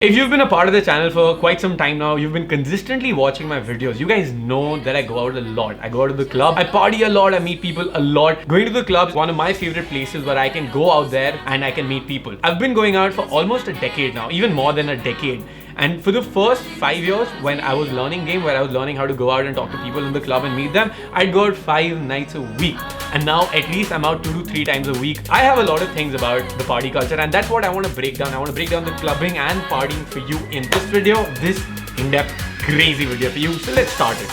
If you've been a part of the channel for quite some time now, you've been consistently watching my videos. You guys know that I go out a lot. I go out to the club, I party a lot, I meet people a lot. Going to the club is one of my favorite places where I can go out there and I can meet people. I've been going out for almost a decade now, even more than a decade. And for the first 5 years, when I was learning game, where I was learning how to go out and talk to people in the club and meet them, I'd go out 5 nights a week. And now at least I'm out 2 to 3 times a week. I have a lot of things about the party culture, and that's what I want to break down. I want to break down the clubbing and partying for you in this video, this in-depth, crazy video for you. So let's start it.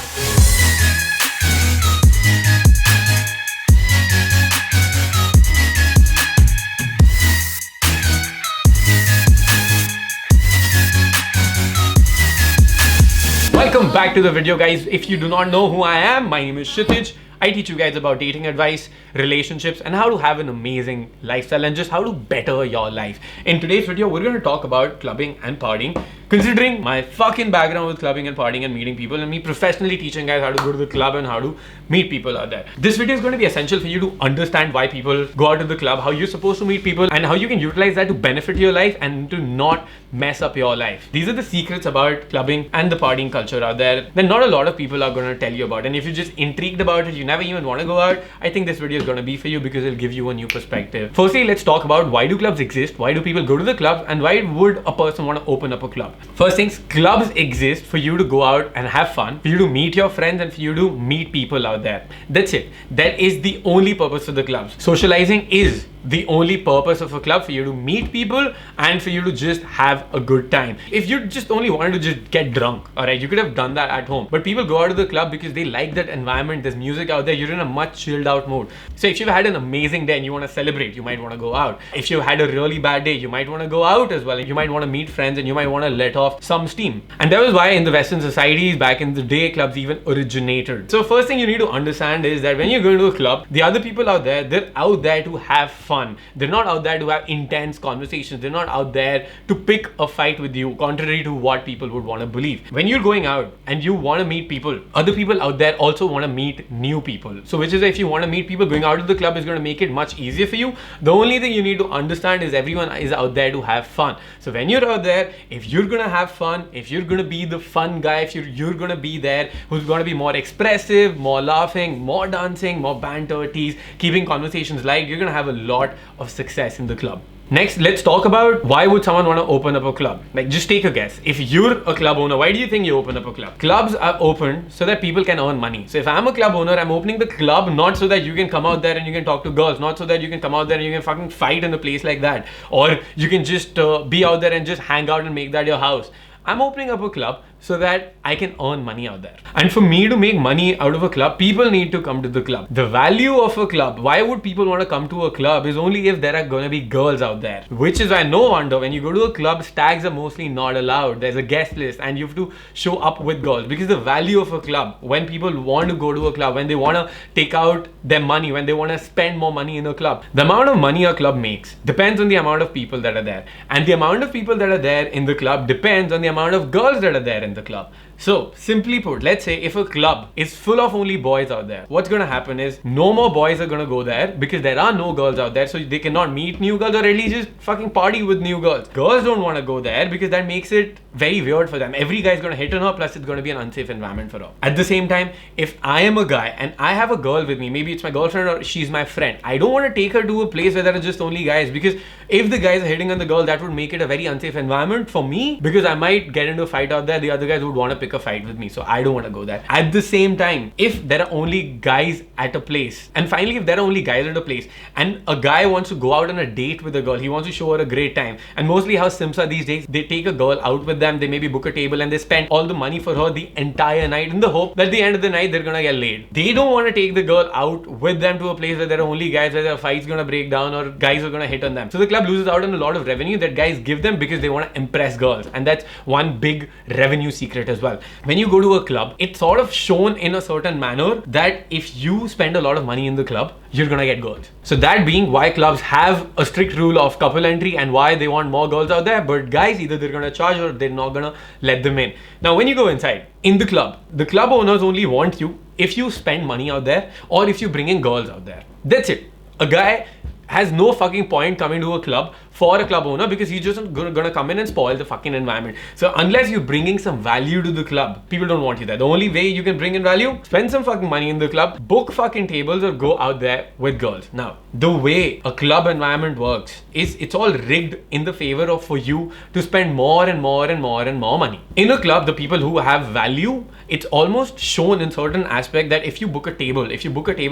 Welcome back to the video, guys. If you do not know who I am, my name is Kshitij. I teach you guys about dating advice, relationships, and how to have an amazing lifestyle and just how to better your life. In today's video, we're going to talk about clubbing and partying. Considering my fucking background with clubbing and partying and meeting people, and me professionally teaching guys how to go to the club and how to meet people out there. This video is going to be essential for you to understand why people go out to the club, how you're supposed to meet people, and how you can utilize that to benefit your life and to not mess up your life. These are the secrets about clubbing and the partying culture out there that not a lot of people are going to tell you about. And if you're just intrigued about it, you never even want to go out, I think this video is going to be for you because it'll give you a new perspective. Firstly, let's talk about why do clubs exist, why do people go to the club, and why would a person want to open up a club. First things, clubs exist for you to go out and have fun, for you to meet your friends, and for you to meet people out there. That's it. That is the only purpose of the clubs. Socializing is the only purpose of a club, for you to meet people and for you to just have a good time. If you just only wanted to just get drunk, alright, you could have done that at home. But people go out to the club because they like that environment, there's music out there, you're in a much chilled out mode. So if you've had an amazing day and you want to celebrate, you might want to go out. If you had a really bad day, you might want to go out as well. You might want to meet friends and you might want to let off some steam. And that was why in the Western societies back in the day, clubs even originated. So first thing you need to understand is that when you're going to a club, the other people out there, they're out there to have fun. They're not out there to have intense conversations. They're not out there to pick a fight with you, contrary to what people would want to believe. When you're going out and you want to meet people, other people out there also want to meet new people. So which is, if you want to meet people, going out to the club is going to make it much easier for you. The only thing you need to understand is everyone is out there to have fun. So when you're out there, if you're going to have fun, if you're going to be the fun guy, if you're going to be there who's going to be more expressive, more laughing, more dancing, more banter, tease, keeping conversations light, you're going to have a lot of success in the club. Next, let's talk about why would someone want to open up a club. Like, just take a guess. If you're a club owner, why do you think you open up a club? Clubs are opened so that people can earn money. So if I'm a club owner, I'm opening the club not so that you can come out there and you can talk to girls, not so that you can come out there and you can fucking fight in a place like that, or you can just be out there and just hang out and make that your house. I'm opening up a club so that I can earn money out there. And for me to make money out of a club, people need to come to the club. The value of a club, why would people want to come to a club, is only if there are going to be girls out there. Which is why no wonder when you go to a club, stags are mostly not allowed. There's a guest list and you have to show up with girls. Because the value of a club, when people want to go to a club, when they want to take out their money, when they want to spend more money in a club, the amount of money a club makes depends on the amount of people that are there. And the amount of people that are there in the club depends on the amount of girls that are there in the club. So simply put, let's say if a club is full of only boys out there, what's going to happen is no more boys are going to go there because there are no girls out there, so they cannot meet new girls or at least just fucking party with new girls. Girls don't want to go there because that makes it very weird for them. Every guy is going to hit on her, plus it's going to be an unsafe environment for her. At the same time, if I am a guy and I have a girl with me, maybe it's my girlfriend or she's my friend, I don't want to take her to a place where there are just only guys, because if the guys are hitting on the girl, that would make it a very unsafe environment for me, because I might get into a fight out there. The other guys would want to pick a fight with me, so I don't want to go there. At the same time, if there are only guys at a place, and finally if there are only guys at a place and a guy wants to go out on a date with a girl, he wants to show her a great time, and mostly how Sims are these days, they take a girl out with them, they maybe book a table and they spend all the money for her the entire night in the hope that at the end of the night they're gonna get laid. They don't want to take the girl out with them to a place where there are only guys, where their fight's gonna break down or guys are gonna hit on them. So the club loses out on a lot of revenue that guys give them because they want to impress girls, and that's one big revenue secret as well. When you go to a club, it's sort of shown in a certain manner that if you spend a lot of money in the club, you're gonna get girls. So that being why clubs have a strict rule of couple entry and why they want more girls out there, but guys, either they're gonna charge or they're not gonna let them in. Now when you go inside, in the club owners only want you if you spend money out there or if you bring in girls out there. That's it. A guy has no fucking point coming to a club for a club owner because he's just gonna come in and spoil the fucking environment. So unless you're bringing some value to the club, people don't want you there. The only way you can bring in value, spend some fucking money in the club, book fucking tables, or go out there with girls. Now, the way a club environment works is it's all rigged in the favor of for you to spend more and more and more and more money. In a club, the people who have value, it's almost shown in certain aspect that if you book a table,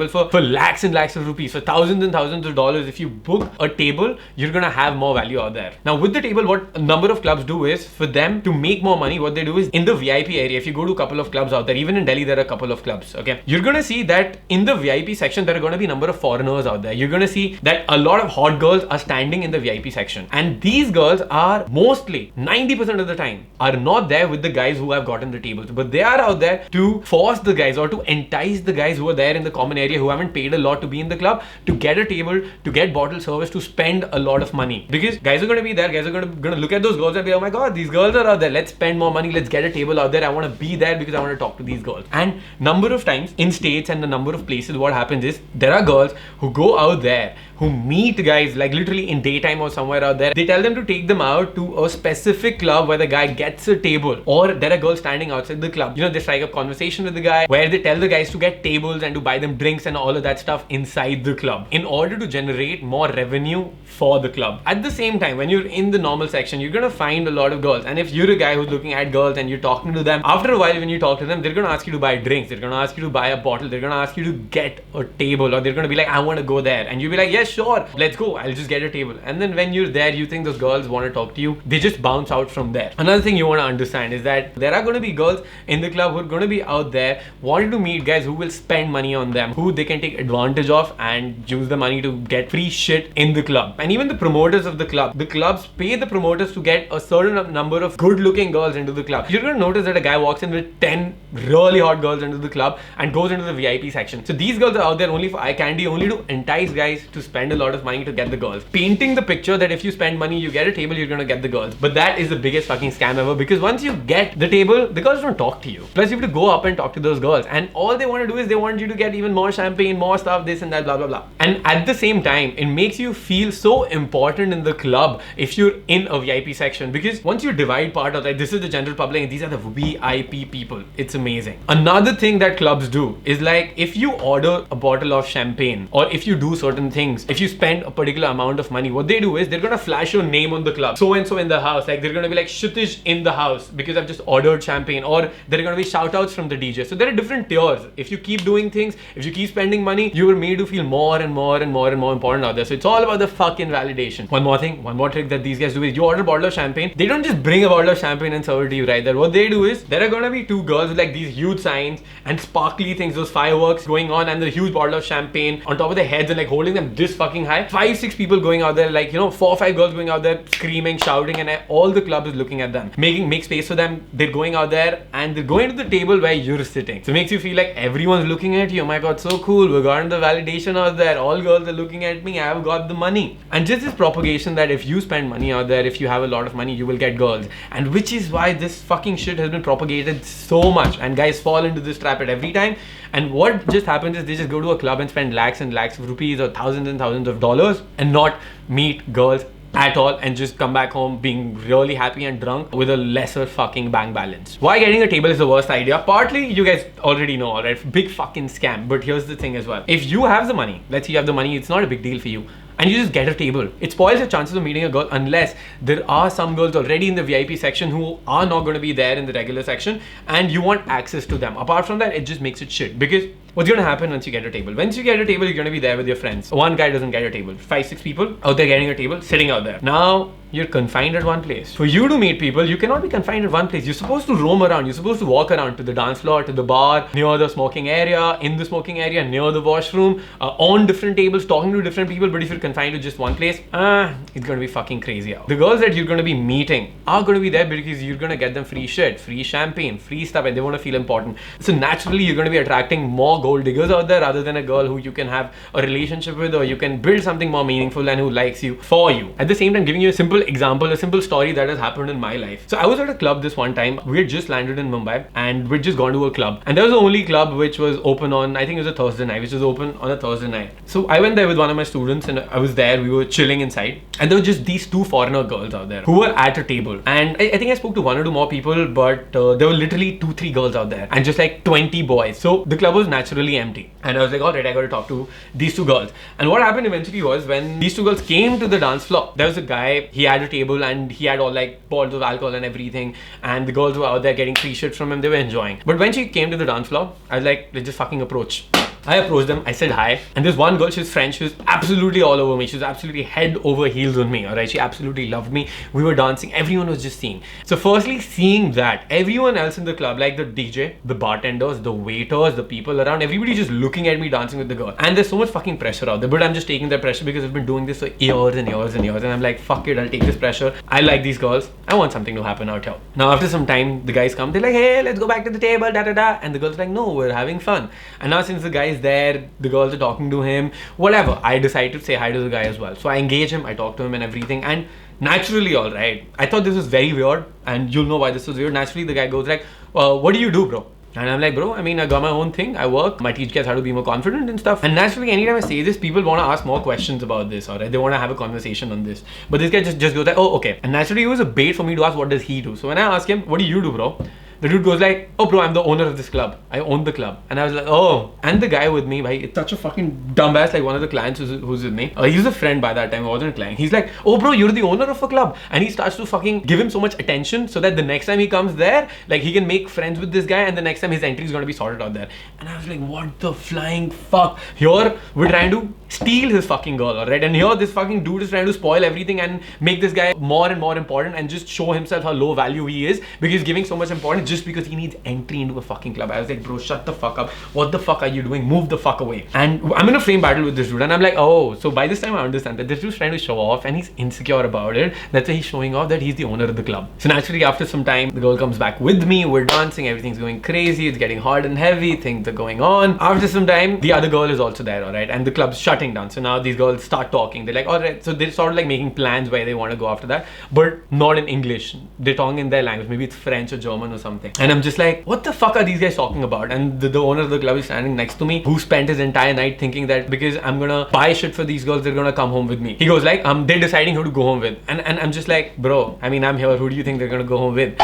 for lakhs and lakhs of rupees, for thousands and thousands of dollars, if you book a table, you're gonna have more value out there. Now with the table, what a number of clubs do is, for them to make more money, what they do is in the VIP area, if you go to a couple of clubs out there, even in Delhi there are a couple of clubs, okay, you're gonna see that in the VIP section there are gonna be a number of foreigners out there. You're gonna see that a lot of hot girls are standing in the VIP section, and these girls are mostly 90% of the time are not there with the guys who have gotten the tables, but they are out there to force the guys or to entice the guys who are there in the common area who haven't paid a lot to be in the club to get a table, to get bottle service, to spend a lot of money. Because guys are going to be there, guys are going to look at those girls and be, oh my god, these girls are out there, let's spend more money, let's get a table out there, I want to be there because I want to talk to these girls. And number of times in states and the number of places, what happens is there are girls who go out there, who meet guys like literally in daytime or somewhere out there. They tell them to take them out to a specific club where the guy gets a table, or there are girls standing outside the club. You know, they strike up conversation with the guy where they tell the guys to get tables and to buy them drinks and all of that stuff inside the club in order to generate more revenue for the club. At the same time, when you're in the normal section, you're gonna find a lot of girls, and if you're a guy who's looking at girls and you're talking to them, after a while when you talk to them, they're gonna ask you to buy drinks, they're gonna ask you to buy a bottle, they're gonna ask you to get a table, or they're gonna be like, I want to go there, and you'll be like, yes, sure, let's go, I'll just get a table. And then when you're there, you think those girls want to talk to you, they just bounce out from there. Another thing you want to understand is that there are going to be girls in the club who are going to be out there wanting to meet guys who will spend money on them, who they can take advantage of and use the money to get free shit in the club. And even the promoters of the clubs pay the promoters to get a certain number of good looking girls into the club. You're going to notice that a guy walks in with 10 really hot girls into the club and goes into the VIP section. So these girls are out there only for eye candy, only to entice guys to spend a lot of money to get the girls, painting the picture that if you spend money, you get a table, you're gonna get the girls. But that is the biggest fucking scam ever, because once you get the table, the girls don't talk to you. Plus you have to go up and talk to those girls, and all they want to do is they want you to get even more champagne, more stuff, this and that, blah blah blah. And at the same time, it makes you feel so important in the club if you're in a VIP section, because once you divide part of like, this is the general public and these are the VIP people, it's amazing. Another thing that clubs do is like, if you order a bottle of champagne, or if you do certain things, if you spend a particular amount of money, what they do is they're gonna flash your name on the club, so and so in the house, like they're gonna be like Kshitij in the house because I've just ordered champagne, or there are gonna be shout outs from the DJ. So there are different tiers. If you keep doing things, if you keep spending money, you are made to feel more and more and more and more important out there. So it's all about the fucking validation. One more thing, one more trick that these guys do is, you order a bottle of champagne, they don't just bring a bottle of champagne and serve it to you right there. What they do is, there are gonna be two girls with like these huge signs and sparkly things, those fireworks going on, and the huge bottle of champagne on top of their heads and like holding them this fucking high. 5-6 people going out there, like, you know, 4 or 5 girls going out there screaming, shouting, and all the club is looking at them, make space for them. They're going out there and they're going to the table where you're sitting. So it makes you feel like everyone's looking at you. Oh my god, so cool, we're gotten the validation out there, all girls are looking at me, I've got the money. And just this propagation that if you spend money out there, if you have a lot of money, you will get girls. And which is why this fucking shit has been propagated so much, and guys fall into this trap at every time. And what just happens is they just go to a club and spend lakhs and lakhs of rupees or thousands and thousands of dollars and not meet girls at all, and just come back home being really happy and drunk with a lesser fucking bank balance. Why getting a table is the worst idea? Partly you guys already know, alright? Big fucking scam. But here's the thing as well. If you have the money, let's say you have the money, it's not a big deal for you, and you just get a table, it spoils your chances of meeting a girl, unless there are some girls already in the VIP section who are not going to be there in the regular section and you want access to them. Apart from that, it just makes it shit, because what's going to happen once you get a table? Once you get a table, you're going to be there with your friends. One guy doesn't get a table. 5-6 people out there getting a table, sitting out there. Now, you're confined at one place. For you to meet people, you cannot be confined at one place. You're supposed to roam around. You're supposed to walk around to the dance floor, to the bar, near the smoking area, in the smoking area, near the washroom, on different tables, talking to different people. But if you're confined to just one place, it's going to be fucking crazy out. The girls that you're going to be meeting are going to be there because you're going to get them free shit, free champagne, free stuff, and they want to feel important. So naturally, you're going to be attracting more gold diggers out there rather than a girl who you can have a relationship with, or you can build something more meaningful and who likes you for you. At the same time, giving you a simple example, a simple story that has happened in my life. So I was at a club this one time. We had just landed in Mumbai and we'd just gone to a club, and that was the only club which was open on, I think it was a Thursday night, which was open on a Thursday night. So I went there with one of my students and I was there, we were chilling inside, and there were just these two foreigner girls out there who were at a table, and I think I spoke to one or two more people, but there were literally 2-3 girls out there and just like 20 boys. So the club was naturally empty, and I was like, alright, I gotta talk to these two girls. And what happened eventually was, when these two girls came to the dance floor, there was a guy, he had a table and he had all like bottles of alcohol and everything, and the girls were out there getting free shit from him, they were enjoying. But when she came to the dance floor, I was like, let's just fucking approach. I approached them, I said hi, and this one girl, she's French, she was absolutely all over me. She was absolutely head over heels on me, alright? She absolutely loved me. We were dancing, everyone was just seeing. So firstly, seeing that, everyone else in the club, like the DJ, the bartenders, the waiters, the people around, everybody just looking at me dancing with the girl. And there's so much fucking pressure out there, but I'm just taking that pressure because I've been doing this for years and years and years, and I'm like, fuck it, I'll take this pressure. I like these girls, I want something to happen out here. Now after some time, the guys come, they're like, hey, let's go back to the table, da da da. And the girl's like, no, we're having fun. And now since the guy's there, the girls are talking to him, whatever, I decided to say hi to the guy as well. So I engage him, I talk to him and everything, and naturally, alright, I thought this was very weird, and you'll know why this was weird. Naturally, the guy goes like, what do you do, bro? And I'm like, bro, I mean, I got my own thing, I work, I teach guys how to be more confident and stuff. And naturally, anytime I say this, people want to ask more questions about this, alright? They want to have a conversation on this. But this guy just goes like, oh, okay. And naturally, it was a bait for me to ask, what does he do? So when I ask him, what do you do, bro? The dude goes like, oh bro, I'm the owner of this club. I own the club. And I was like, oh. And the guy with me, bhai, it's such a fucking dumbass, like one of the clients who's with me. He was a friend by that time, I wasn't a client. He's like, oh bro, you're the owner of a club. And he starts to fucking give him so much attention so that the next time he comes there, like he can make friends with this guy, and the next time his entry is going to be sorted out there. And I was like, what the flying fuck? Here, we're trying to steal his fucking girl, alright? And here, this fucking dude is trying to spoil everything and make this guy more and more important and just show himself how low value he is, because he's giving so much importance just because he needs entry into a fucking club. I was like, bro, shut the fuck up. What the fuck are you doing? Move the fuck away. And I'm in a frame battle with this dude, and I'm like, oh, so by this time I understand that this dude's trying to show off and he's insecure about it. That's why he's showing off that he's the owner of the club. So naturally, after some time, the girl comes back with me, we're dancing, everything's going crazy, it's getting hot and heavy, things are going on. After some time, the other girl is also there, alright? And the club's shutting down. So now these girls start talking. They're like, alright, so they're sort of like making plans where they want to go after that, but not in English. They're talking in their language. Maybe it's French or German or something. And I'm just like, what the fuck are these guys talking about? And the owner of the club is standing next to me, who spent his entire night thinking that because I'm gonna buy shit for these girls, they're gonna come home with me. He goes like, they're deciding who to go home with. And I'm just like, bro, I mean, I'm here. Who do you think they're gonna go home with?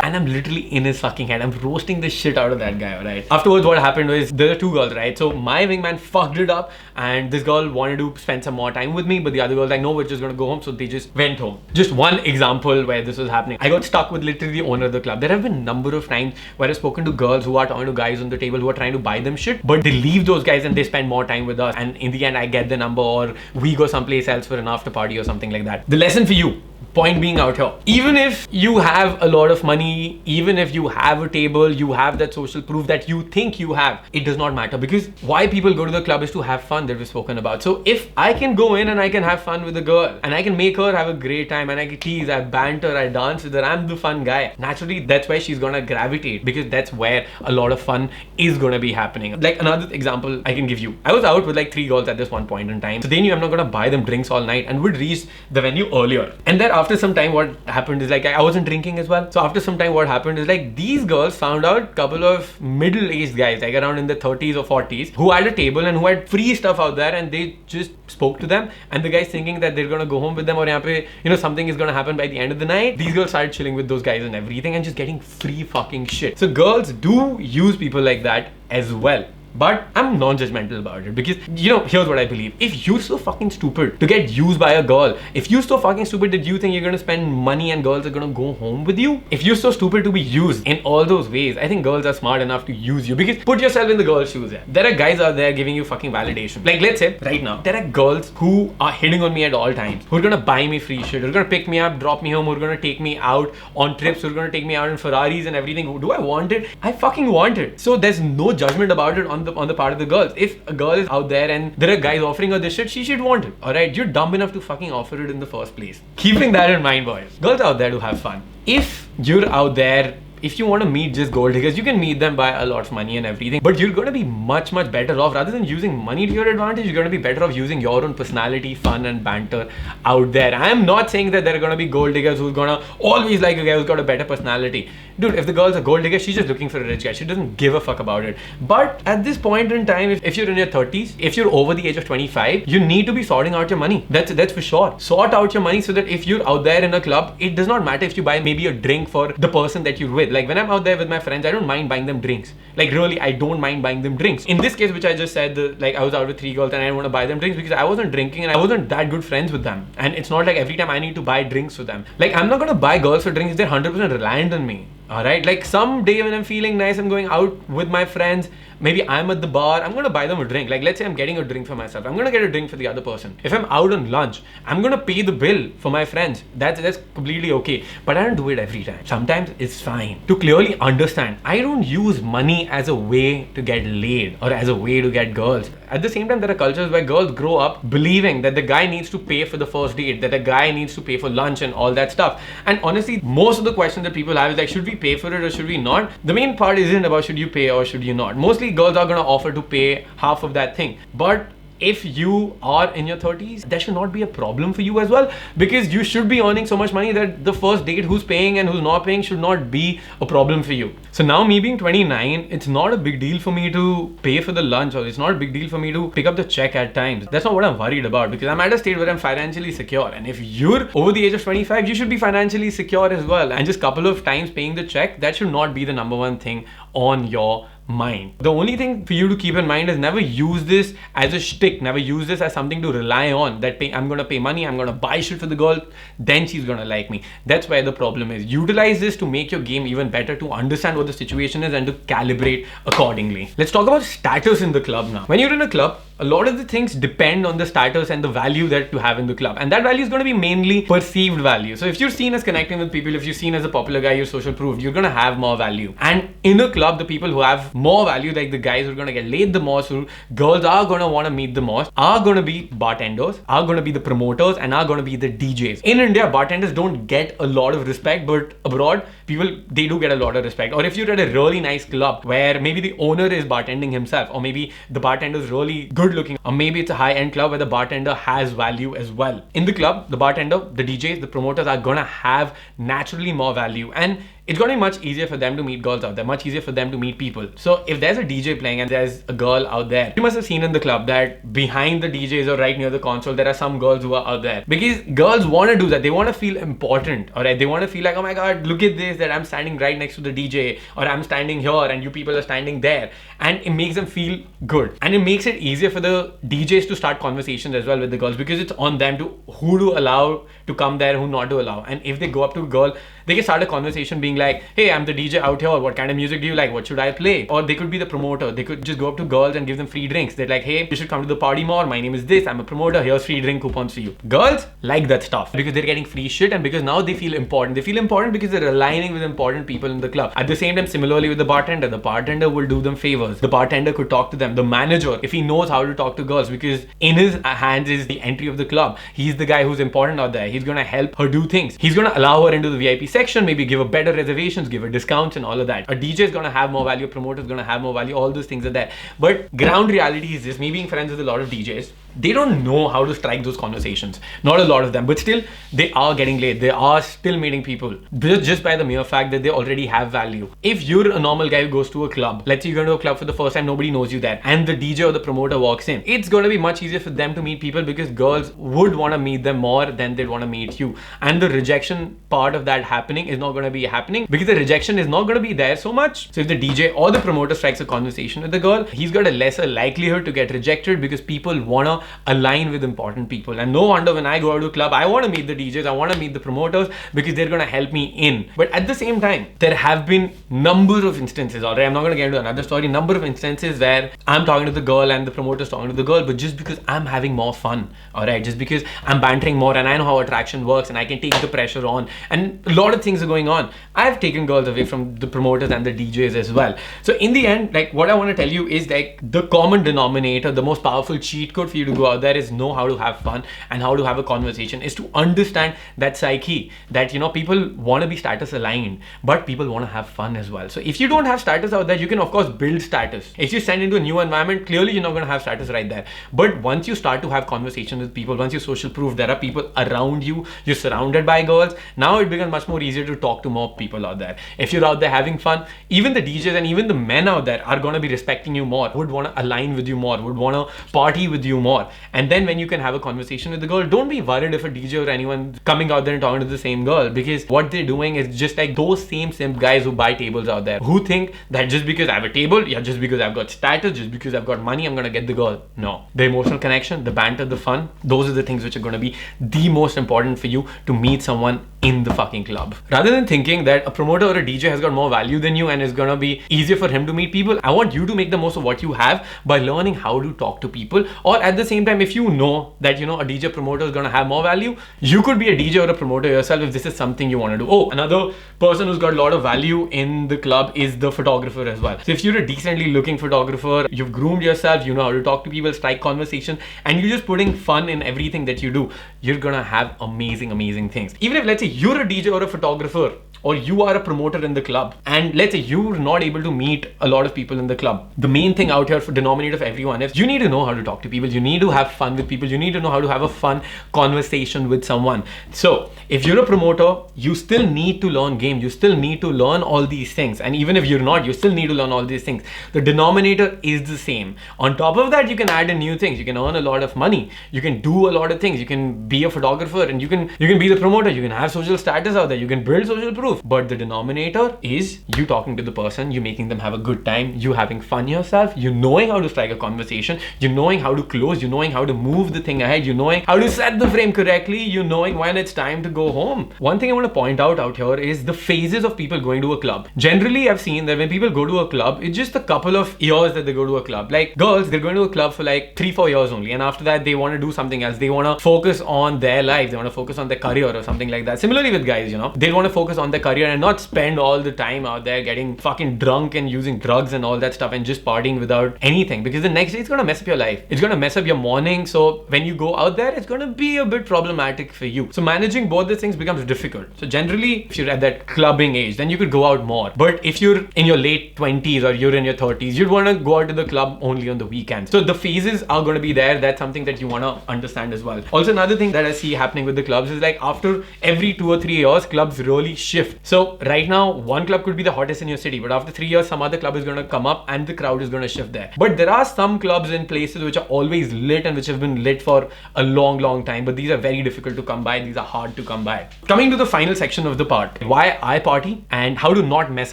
And I'm literally in his fucking head. I'm roasting the shit out of that guy, alright? Afterwards, what happened was, there were two girls, right? So my wingman fucked it up, and this girl wanted to spend some more time with me, but the other girl was like, no, we're just gonna go home. So they just went home. Just one example where this was happening. I got stuck with literally the owner of the club. There have been a number of times where I've spoken to girls who are talking to guys on the table who are trying to buy them shit, but they leave those guys and they spend more time with us. And in the end, I get the number, or we go someplace else for an after party or something like that. The lesson for you, point being out here, even if you have a lot of money, even if you have a table, you have that social proof that you think you have, it does not matter, because why people go to the club is to have fun, that we've spoken about. So if I can go in and I can have fun with a girl, and I can make her have a great time, and I can tease, I banter, I dance with her, I'm the fun guy, naturally that's where she's gonna gravitate, because that's where a lot of fun is gonna be happening. Like another example I can give you, I was out with like 3 girls at this one point in time, so they knew I'm not gonna buy them drinks all night, and would reach the venue earlier. And then after some time, what happened is, like, I wasn't drinking as well. So after some time, what happened is, like, these girls found out couple of middle-aged guys, like around in the 30s or 40s, who had a table and who had free stuff out there, and they just spoke to them. And the guys thinking that they're gonna go home with them, or yahan pe, you know, something is gonna happen by the end of the night. These girls started chilling with those guys and everything, and just getting free fucking shit. So girls do use people like that as well. But I'm non-judgmental about it, because, you know, here's what I believe. If you're so fucking stupid to get used by a girl, if you're so fucking stupid that you think you're gonna spend money and girls are gonna go home with you, if you're so stupid to be used in all those ways, I think girls are smart enough to use you. Because put yourself in the girl's shoes. Yeah. There are guys out there giving you fucking validation. Like, let's say right now, there are girls who are hitting on me at all times, who are gonna buy me free shit, who are gonna pick me up, drop me home, who are gonna take me out on trips, who are gonna take me out in Ferraris and everything. Do I want it? I fucking want it. So there's no judgment about it on the part of the girl. If a girl is out there and there are guys offering her this shit, she should want it. Alright, you're dumb enough to fucking offer it in the first place. Keeping that in mind, boys. Girls out there to have fun. If you're out there if you want to meet just gold diggers, you can meet them by a lot of money and everything, but you're going to be much better off. Rather than using money to your advantage, you're going to be better off using your own personality, fun and banter out there. I am not saying that there are going to be gold diggers who's going to always like a guy who's got a better personality. Dude, if the girl's a gold digger, she's just looking for a rich guy. She doesn't give a fuck about it. But at this point in time, if you're in your 30s, if you're over the age of 25, you need to be sorting out your money. That's for sure. Sort out your money so that if you're out there in a club, it does not matter if you buy maybe a drink for the person that you're with. Like when I'm out there with my friends, I don't mind buying them drinks. Like really, I don't mind buying them drinks. In this case, which I just said, like I was out with 3 girls and I didn't want to buy them drinks because I wasn't drinking and I wasn't that good friends with them. And it's not like every time I need to buy drinks for them. Like I'm not going to buy girls for drinks if they're 100% reliant on me. Alright, like someday when I'm feeling nice, I'm going out with my friends, maybe I'm at the bar, I'm gonna buy them a drink. Like let's say I'm getting a drink for myself, I'm gonna get a drink for the other person. If I'm out on lunch, I'm gonna pay the bill for my friends. That's completely okay. But I don't do it every time. Sometimes it's fine. To clearly understand, I don't use money as a way to get laid or as a way to get girls. At the same time, there are cultures where girls grow up believing that the guy needs to pay for the first date, that the guy needs to pay for lunch and all that stuff. And honestly, most of the questions that people have is like, should we pay for it or should we not? The main part isn't about should you pay or should you not. Mostly girls are going to offer to pay half of that thing. But if you are in your 30s, that should not be a problem for you as well, because you should be earning so much money that the first date who's paying and who's not paying should not be a problem for you. So now me being 29, it's not a big deal for me to pay for the lunch, or it's not a big deal for me to pick up the check at times. That's not what I'm worried about, because I'm at a state where I'm financially secure. And if you're over the age of 25, you should be financially secure as well. And just a couple of times paying the check, that should not be the number one thing on your mind. The only thing for you to keep in mind is never use this as a shtick, never use this as something to rely on, that I'm gonna pay money, I'm gonna buy shit for the girl, then she's gonna like me. That's where the problem is. Utilize this to make your game even better, to understand what the situation is and to calibrate accordingly. Let's talk about status in the club now. When you're in a club, a lot of the things depend on the status and the value that you have in the club, and that value is going to be mainly perceived value. So if you're seen as connecting with people, if you're seen as a popular guy, you're social proof, you're going to have more value. And in a club, the people who have more value, like the guys who are going to get laid the most, who girls are going to want to meet the most, are going to be bartenders, are going to be the promoters, and are going to be the DJs. In India, bartenders don't get a lot of respect, but abroad, they do get a lot of respect. Or if you're at a really nice club where maybe the owner is bartending himself, or maybe the bartender is really good looking, or maybe it's a high-end club where the bartender has value as well. In the club, the bartender, the DJs, the promoters are gonna have naturally more value, and it's gonna be much easier for them to meet girls out there, much easier for them to meet people. So if there's a DJ playing and there's a girl out there, you must have seen in the club that behind the DJs or right near the console, there are some girls who are out there, because girls want to do that. They want to feel important, alright? They want to feel like, oh my god, look at this, that I'm standing right next to the DJ, or I'm standing here and you people are standing there, and it makes them feel good. And it makes it easier for the DJs to start conversations as well with the girls, because it's on them to who to allow to come there, who not to allow. And if they go up to a girl, they can start a conversation being like, hey, I'm the DJ out here, what kind of music do you like, what should I play? Or they could be the promoter, they could just go up to girls and give them free drinks. They're like, hey, you should come to the party more, my name is this, I'm a promoter, here's free drink coupons for you. Girls like that stuff because they're getting free shit, and because now they feel important. They feel important because they're aligning with important people in the club. At the same time, similarly with the bartender will do them favors. The bartender could talk to them. The manager, if he knows how to talk to girls, because in his hands is the entry of the club, he's the guy who's important out there. He's gonna help her do things. He's gonna allow her into the VIP section, maybe give her better reservations, give her discounts and all of that. A DJ is gonna have more value, a promoter is gonna have more value, all those things are there. But ground reality is this, me being friends with a lot of DJs, they don't know how to strike those conversations. Not a lot of them, but still they are getting laid. They are still meeting people just by the mere fact that they already have value. If you're a normal guy who goes to a club, let's say you're going to a club for the first time, nobody knows you there, and the DJ or the promoter walks in, it's going to be much easier for them to meet people, because girls would want to meet them more than they'd want to meet you. And the rejection part of that happening is not going to be happening, because the rejection is not going to be there so much. So if the DJ or the promoter strikes a conversation with the girl, he's got a lesser likelihood to get rejected, because people want to align with important people. And no wonder when I go out to a club, I want to meet the DJs, I want to meet the promoters, because they're going to help me in. But at the same time, there have been number of instances, alright, I'm not going to get into another story, number of instances where I'm talking to the girl and the promoter's talking to the girl, but just because I'm having more fun, alright, just because I'm bantering more and I know how attraction works and I can take the pressure on, and a lot of things are going on, I've taken girls away from the promoters and the DJs as well. So in the end, like, what I want to tell you is, like, the common denominator, the most powerful cheat code for you to to go out there is know how to have fun and how to have a conversation, is to understand that psyche that, people want to be status aligned, but people want to have fun as well. So if you don't have status out there, you can of course build status. If you send into a new environment, clearly you're not going to have status right there. But once you start to have conversation with people, once you social proof, there are people around you, you're surrounded by girls, now it becomes much more easier to talk to more people out there. If you're out there having fun, even the DJs and even the men out there are going to be respecting you more, would want to align with you more, would want to party with you more. And then when you can have a conversation with the girl, don't be worried if a DJ or anyone coming out there and talking to the same girl, because what they're doing is just like those same simp guys who buy tables out there, who think that just because I have a table, just because I've got status, just because I've got money, I'm going to get the girl. No. The emotional connection, the banter, the fun, those are the things which are going to be the most important for you to meet someone in the fucking club. Rather than thinking that a promoter or a DJ has got more value than you and it's gonna be easier for him to meet people, I want you to make the most of what you have by learning how to talk to people. Or at the same time, if you know that, a DJ promoter is gonna have more value, you could be a DJ or a promoter yourself if this is something you want to do. Oh, another person who's got a lot of value in the club is the photographer as well. So if you're a decently looking photographer, you've groomed yourself, you know how to talk to people, strike conversation, and you're just putting fun in everything that you do, you're gonna have amazing things. Even if, let's say, you're a DJ or a photographer, or you are a promoter in the club, and let's say you're not able to meet a lot of people in the club, the main thing out here for denominator of everyone is you need to know how to talk to people, you need to have fun with people, you need to know how to have a fun conversation with someone. So if you're a promoter, you still need to learn game, you still need to learn all these things, and even if you're not, you still need to learn all these things. The denominator is the same. On top of that, you can add in new things, you can earn a lot of money, you can do a lot of things, you can be a photographer, and you can be the promoter, you can have social status out there, you can build social proof. But the denominator is you talking to the person, you making them have a good time, you having fun yourself, you knowing how to strike a conversation, you knowing how to close, you knowing how to move the thing ahead, you knowing how to set the frame correctly, you knowing when it's time to go home. One thing I want to point out here is the phases of people going to a club. Generally, I've seen that when people go to a club, it's just a couple of years that they go to a club. Like girls, they're going to a club for like 3-4 years only, and after that they want to do something else. They want to focus on their life, they want to focus on their career or something like that. Similarly with guys, they want to focus on their career and not spend all the time out there getting fucking drunk and using drugs and all that stuff and just partying without anything, because the next day it's gonna mess up your life, it's gonna mess up your morning. So when you go out there, it's gonna be a bit problematic for you. So managing both these things becomes difficult. So generally, if you're at that clubbing age, then you could go out more. But if you're in your late 20s or you're in your 30s, you'd want to go out to the club only on the weekends. So the phases are going to be there. That's something that you want to understand as well. Also, another thing that I see happening with the clubs is like after every 2 or 3 years, clubs really shift. So right now, one club could be the hottest in your city, but after 3 years, some other club is going to come up and the crowd is going to shift there. But there are some clubs in places which are always lit and which have been lit for a long time, but these are very difficult to come by. These are hard to come by. Coming to the final section of the part, why I party and how to not mess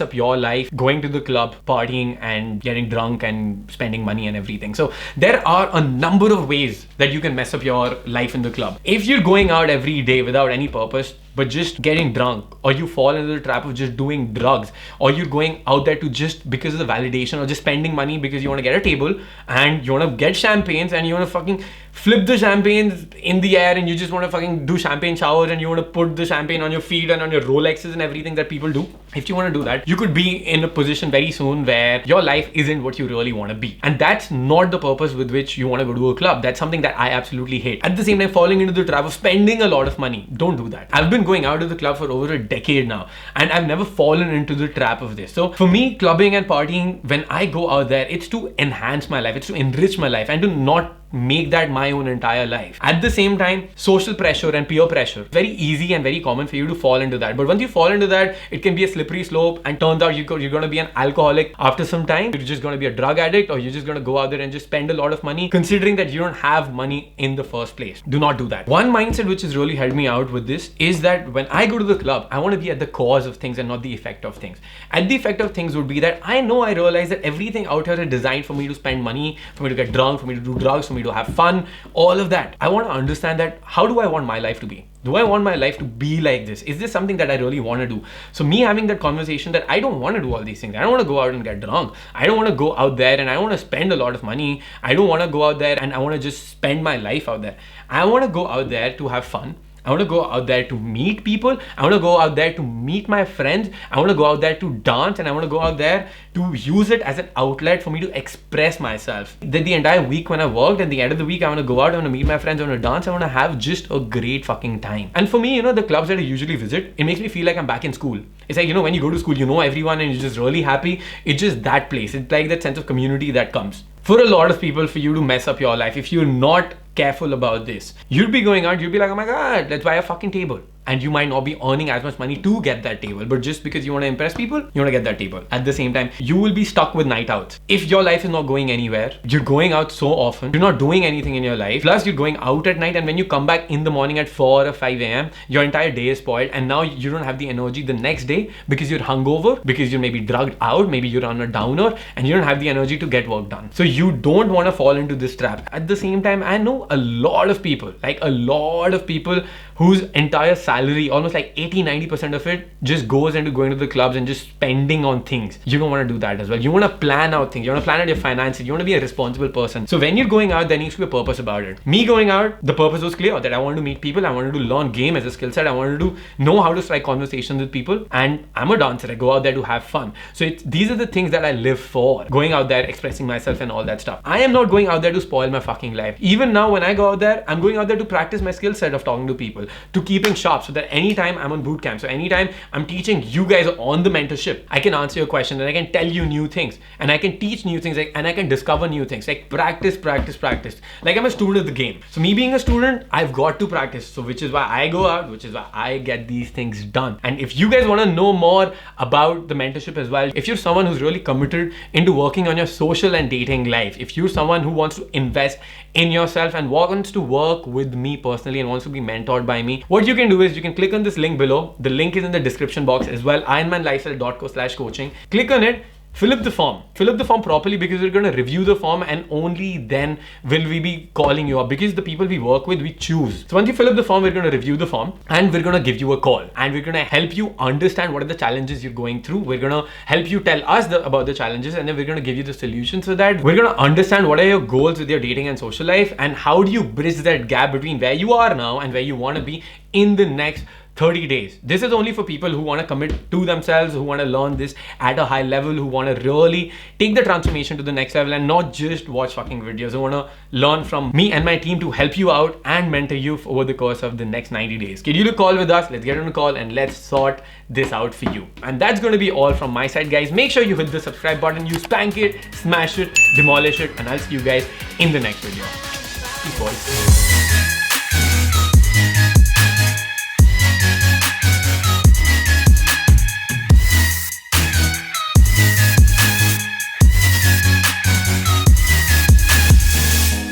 up your life going to the club, partying and getting drunk and spending money and everything. So there are a number of ways that you can mess up your life in the club. If you're going out every day without any purpose, but just getting drunk, or you fall into the trap of just doing drugs, or you're going out there to just because of the validation, or just spending money because you want to get a table and you want to get champagnes and you want to fucking flip the champagnes in the air and you just want to fucking do champagne showers and you want to put the champagne on your feet and on your Rolexes and everything that people do. If you want to do that, you could be in a position very soon where your life isn't what you really want to be. And that's not the purpose with which you want to go to a club. That's something that I absolutely hate. At the same time, falling into the trap of spending a lot of money. Don't do that. I've been going out to the club for over a decade now and I've never fallen into the trap of this. So for me, clubbing and partying, when I go out there, it's to enhance my life, it's to enrich my life and to not make that my own entire life. At the same time, social pressure and peer pressure, very easy and very common for you to fall into that. But once you fall into that, it can be a slippery slope and turns out you're going to be an alcoholic after some time. You're just going to be a drug addict, or you're just going to go out there and just spend a lot of money considering that you don't have money in the first place. Do not do that. One mindset which has really helped me out with this is that when I go to the club, I want to be at the cause of things and not the effect of things. At the effect of things would be that I realize that everything out here is designed for me to spend money, for me to get drunk, for me to do drugs, for me to have fun, all of that. I want to understand that how do I want my life to be? Do I want my life to be like this? Is this something that I really want to do? So me having that conversation that I don't want to do all these things. I don't want to go out and get drunk. I don't want to go out there and I don't want to spend a lot of money. I don't want to go out there and I want to just spend my life out there. I want to go out there to have fun. I want to go out there to meet people. I want to go out there to meet my friends. I want to go out there to dance, and I want to go out there to use it as an outlet for me to express myself. The entire week when I worked, at the end of the week, I want to go out, I want to meet my friends, I want to dance, I want to have just a great fucking time. And for me, you know, the clubs that I usually visit, it makes me feel like I'm back in school. It's like, you know, when you go to school, you know everyone and you're just really happy. It's just that place. It's like that sense of community that comes. For a lot of people, for you to mess up your life, if you're not careful about this, you'll be going out, you'll be like, oh my God, let's buy a fucking table. And you might not be earning as much money to get that table, but just because you want to impress people, you want to get that table. At the same time, you will be stuck with night outs. If your life is not going anywhere, you're going out so often, you're not doing anything in your life, plus you're going out at night, and when you come back in the morning at 4 or 5 a.m., your entire day is spoiled, and now you don't have the energy the next day because you're hungover, because you're maybe drugged out, maybe you're on a downer, and you don't have the energy to get work done. So you don't want to fall into this trap. At the same time, I know a lot of people, whose entire salary, almost like 80-90% of it, just goes into going to the clubs and just spending on things. You don't want to do that as well. You want to plan out things. You want to plan out your finances. You want to be a responsible person. So when you're going out, there needs to be a purpose about it. Me going out, the purpose was clear that I wanted to meet people. I wanted to learn game as a skill set. I wanted to know how to strike conversations with people. And I'm a dancer. I go out there to have fun. So these are the things that I live for. Going out there, expressing myself and all that stuff. I am not going out there to spoil my fucking life. Even now when I go out there, I'm going out there to practice my skill set of talking to people, to keeping sharp, so that anytime I'm on boot camp, so anytime I'm teaching you guys on the mentorship, I can answer your question and I can tell you new things and I can teach new things, and I can discover new things. Like practice. Like I'm a student of the game. So me being a student, I've got to practice. So which is why I go out, which is why I get these things done. And if you guys want to know more about the mentorship as well, if you're someone who's really committed into working on your social and dating life, if you're someone who wants to invest in yourself and wants to work with me personally and wants to be mentored by me, what you can do is you can click on this link below. The link is in the description box as well, ironmanlifestyle.co/coaching. Click on it. Fill up the form. Fill up the form properly, because we're going to review the form and only then will we be calling you up, because the people we work with, we choose. So once you fill up the form, we're going to review the form and we're going to give you a call, and we're going to help you understand what are the challenges you're going through. We're going to help you tell us about the challenges, and then we're going to give you the solution, so that we're going to understand what are your goals with your dating and social life, and how do you bridge that gap between where you are now and where you want to be in the next 30 days. This is only for people who want to commit to themselves, who want to learn this at a high level, who want to really take the transformation to the next level and not just watch fucking videos, who want to learn from me and my team to help you out and mentor you over the course of the next 90 days. Schedule a call with us. Let's get on a call and let's sort this out for you. And that's going to be all from my side, guys. Make sure you hit the subscribe button, you spank it, smash it, demolish it, and I'll see you guys in the next video. Peace, boys.